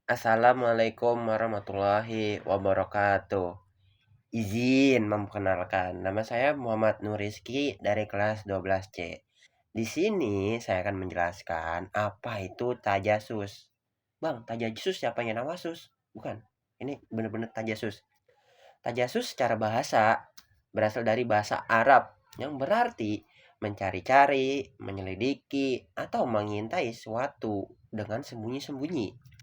Assalamualaikum warahmatullahi wabarakatuh. Izin memperkenalkan, nama saya Muhammad Nurizki dari kelas 12C. Di sini saya akan menjelaskan apa itu tajasus. Bang, tajasus siapa yang nama sus? Bukan. Ini benar-benar tajasus. Tajasus secara bahasa berasal dari bahasa Arab yang berarti mencari-cari, menyelidiki, atau mengintai suatu dengan sembunyi-sembunyi.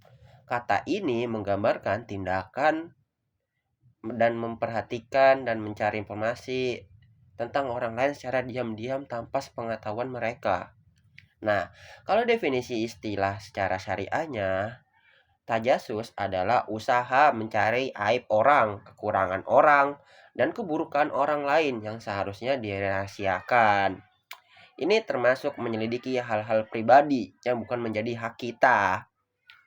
Kata ini menggambarkan tindakan dan memperhatikan dan mencari informasi tentang orang lain secara diam-diam tanpa sepengetahuan mereka. Nah, kalau definisi istilah secara syariahnya, tajasus adalah usaha mencari aib orang, kekurangan orang, dan keburukan orang lain yang seharusnya dirahasiakan. Ini termasuk menyelidiki hal-hal pribadi yang bukan menjadi hak kita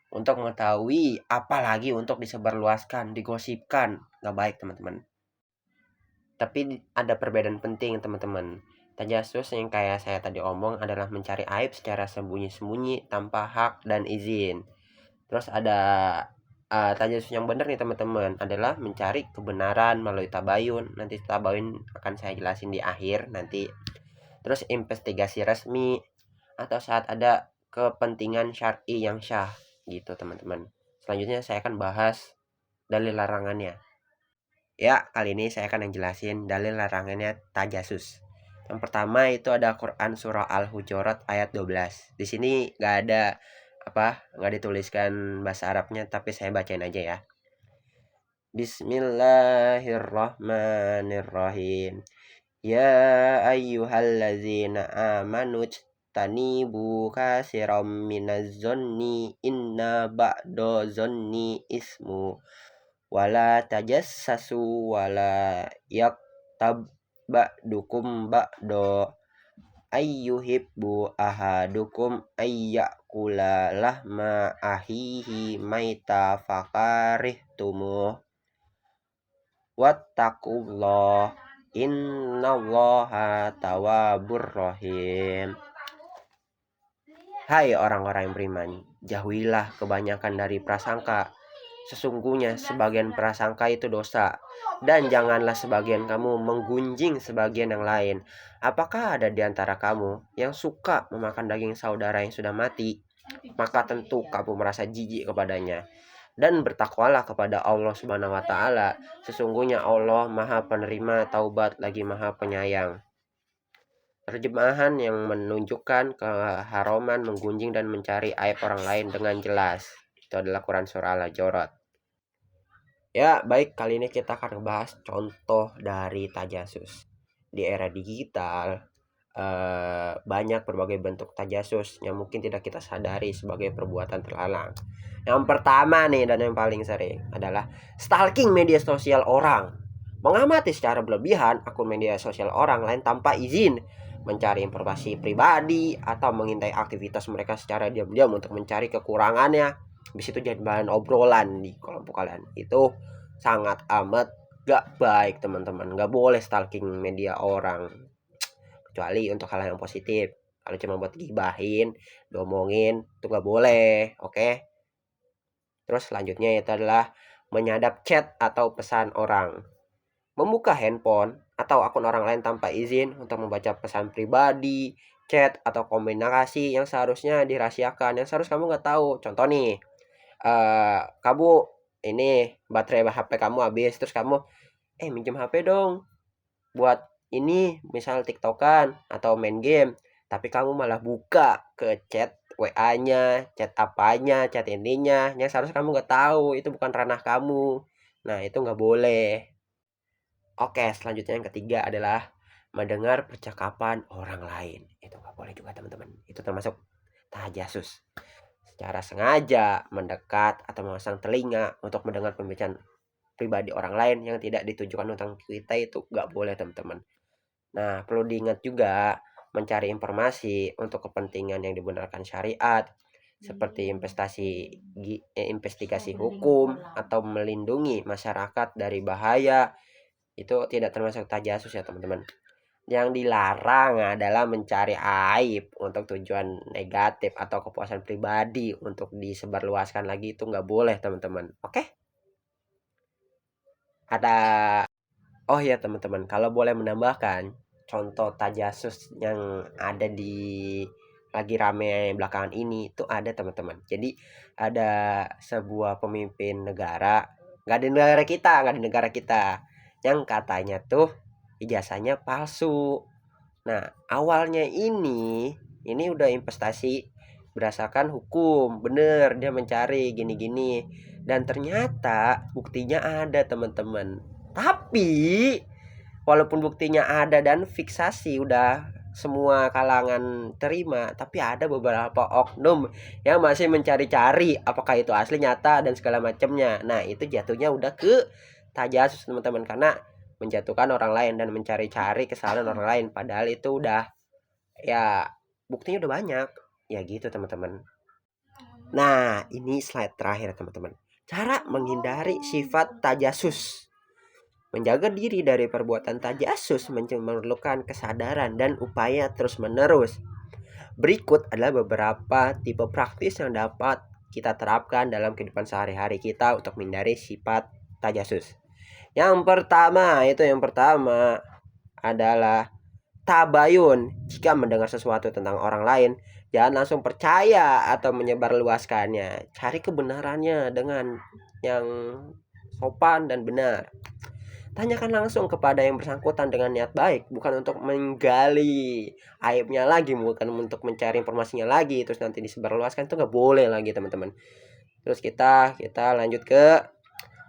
untuk mengetahui, apalagi untuk disebarluaskan, digosipkan. Nggak baik, teman-teman. Tapi ada perbedaan penting, teman-teman. Tajasus yang kayak saya tadi omong adalah mencari aib secara sembunyi-sembunyi tanpa hak dan izin. Terus ada tajasus yang benar nih, teman-teman, adalah mencari kebenaran melalui tabayun. Nanti tabayun akan saya jelasin di akhir nanti. Terus investigasi resmi atau saat ada kepentingan syar'i yang syah gitu, teman-teman. Selanjutnya saya akan bahas dalil larangannya. Ya, kali ini saya akan jelasin dalil larangannya tajasus. Yang pertama itu ada Quran surah Al-Hujurat ayat 12. Di sini nggak ada nggak dituliskan bahasa Arabnya, tapi saya bacain aja ya. Bismillahirrahmanirrahim. Ya ayyuhallazina amanu tanibu kasiram minaz-zonni inna ba'da zonni ismu wala tajassasu wala yaktab ba'dukum ba'do ayyuhibbu ahadukum ayyakula lahma ahihi maita fakarihtumuh wattaqullah innallaha tawwabur rahim. Hai orang-orang yang beriman, jauhilah kebanyakan dari prasangka. Sesungguhnya sebagian prasangka itu dosa. Dan janganlah sebagian kamu menggunjing sebagian yang lain. Apakah ada di antara kamu yang suka memakan daging saudara yang sudah mati? Maka tentu kamu merasa jijik kepadanya. Dan bertakwalah kepada Allah Subhanahu wa taala. Sesungguhnya Allah Maha Penerima Taubat lagi Maha Penyayang. Terjemahan yang menunjukkan keharaman menggunjing dan mencari aib orang lain dengan jelas. Itu adalah Quran surah Al-Hujurat. Ya, baik, kali ini kita akan membahas contoh dari tajasus. Di era digital, banyak berbagai bentuk tajasus yang mungkin tidak kita sadari sebagai perbuatan terlarang. Yang pertama nih, dan yang paling sering adalah stalking media sosial orang. Mengamati secara berlebihan akun media sosial orang lain tanpa izin, mencari informasi pribadi atau mengintai aktivitas mereka secara diam-diam untuk mencari kekurangannya. Habis itu jadi bahan obrolan di kelompok kalian. Itu sangat amat gak baik, teman-teman. Gak boleh stalking media orang, kecuali untuk hal yang positif. Kalau cuma buat gibahin, domongin, itu gak boleh. Oke. Terus selanjutnya itu adalah menyadap chat atau pesan orang. Membuka handphone atau akun orang lain tanpa izin untuk membaca pesan pribadi, chat, atau komunikasi yang seharusnya dirahasiakan, yang seharusnya kamu nggak tahu. Contoh nih, kamu ini baterai HP kamu habis, terus kamu minjem HP dong buat ini misal TikTokan atau main game, tapi kamu malah buka ke chat WA-nya, chat apanya, chat ininya, yang seharusnya kamu nggak tahu, itu bukan ranah kamu. Nah, itu nggak boleh. Oke, selanjutnya yang ketiga adalah mendengar percakapan orang lain. Itu nggak boleh juga, teman-teman. Itu termasuk tajasus. Secara sengaja mendekat atau memasang telinga untuk mendengar pembicaraan pribadi orang lain yang tidak ditujukan tentang kita, itu nggak boleh, teman-teman. Nah, perlu diingat juga mencari informasi untuk kepentingan yang dibenarkan syariat, seperti investigasi hukum atau melindungi masyarakat dari bahaya, itu tidak termasuk tajasus ya, teman-teman. Yang dilarang adalah mencari aib untuk tujuan negatif atau kepuasan pribadi untuk disebarluaskan lagi, itu nggak boleh teman-teman. Oke? Ada Oh ya teman-teman, kalau boleh menambahkan contoh tajasus yang ada di lagi rame belakangan ini itu ada teman-teman. Jadi ada sebuah pemimpin negara, nggak di negara kita, yang katanya tuh ijazahnya palsu. Nah, awalnya ini udah investasi berdasarkan hukum, bener dia mencari gini-gini, dan ternyata buktinya ada teman-teman. Tapi walaupun buktinya ada dan fiksasi udah semua kalangan terima, tapi ada beberapa oknum yang masih mencari-cari apakah itu asli, nyata, dan segala macamnya. Nah, itu jatuhnya udah ke tajasus teman-teman, karena menjatuhkan orang lain dan mencari-cari kesalahan orang lain, padahal itu udah, ya, buktinya udah banyak. Ya gitu teman-teman. Nah, ini slide terakhir teman-teman. Cara menghindari sifat tajasus. Menjaga diri dari perbuatan tajasus memerlukan kesadaran dan upaya terus-menerus. Berikut adalah beberapa tipe praktis yang dapat kita terapkan dalam kehidupan sehari-hari kita untuk menghindari sifat tajasus. Yang pertama adalah tabayun. Jika mendengar sesuatu tentang orang lain, jangan langsung percaya atau menyebarluaskannya. Cari kebenarannya dengan yang sopan dan benar. Tanyakan langsung kepada yang bersangkutan dengan niat baik, bukan untuk menggali aibnya lagi, bukan untuk mencari informasinya lagi terus nanti disebarluaskan, itu nggak boleh lagi teman-teman. Terus kita lanjut ke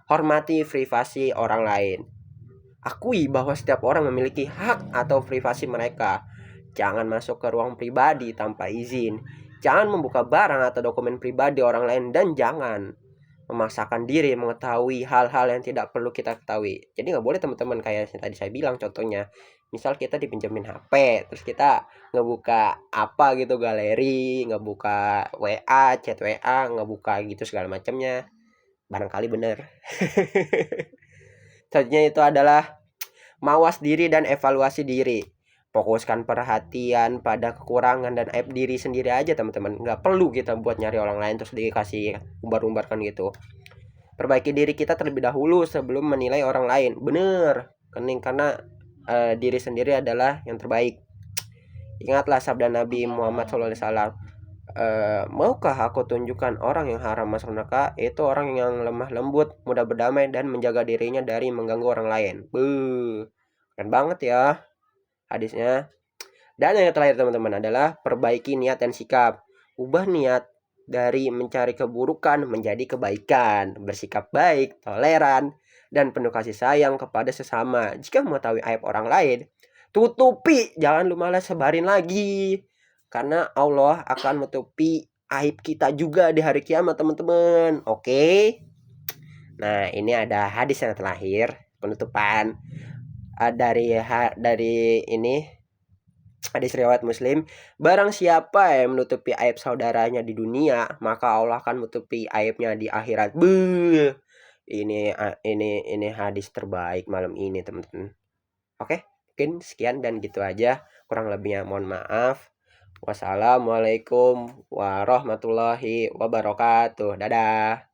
hormati privasi orang lain. Akui bahwa setiap orang memiliki hak atau privasi mereka. Jangan masuk ke ruang pribadi tanpa izin. Jangan membuka barang atau dokumen pribadi orang lain, dan jangan memaksakan diri mengetahui hal-hal yang tidak perlu kita ketahui. Jadi nggak boleh teman-teman, kayak yang tadi saya bilang contohnya. Misal kita dipinjemin HP, terus kita ngebuka apa gitu, galeri, ngebuka WA, chat WA, ngebuka gitu segala macamnya. Barangkali bener. Selanjutnya itu adalah mawas diri dan evaluasi diri. Fokuskan perhatian pada kekurangan dan aib diri sendiri aja teman-teman. Nggak perlu kita buat nyari orang lain terus dikasih umbar-umbarkan gitu. Perbaiki diri kita terlebih dahulu sebelum menilai orang lain. Bener, karena diri sendiri adalah yang terbaik. Ingatlah sabda Nabi Muhammad SAW. Maukah aku tunjukkan orang yang haram masuk neraka? Itu orang yang lemah lembut, mudah berdamai, dan menjaga dirinya dari mengganggu orang lain. Keren banget ya hadisnya. Dan yang terakhir teman-teman adalah perbaiki niat dan sikap. Ubah niat dari mencari keburukan menjadi kebaikan. Bersikap baik, toleran, dan penuh kasih sayang kepada sesama. Jika mengetahui aib orang lain, tutupi, jangan lu malah sebarin lagi. Karena Allah akan menutupi aib kita juga di hari kiamat teman-teman. Oke. Nah, ini ada hadis yang terakhir, penutupan. Dari ini hadis riwayat Muslim. Barang siapa yang menutupi aib saudaranya di dunia, maka Allah akan menutupi aibnya di akhirat. Ini hadis terbaik malam ini teman-teman. Oke, mungkin sekian dan gitu aja. Kurang lebihnya mohon maaf. Wassalamualaikum warahmatullahi wabarakatuh. Dadah.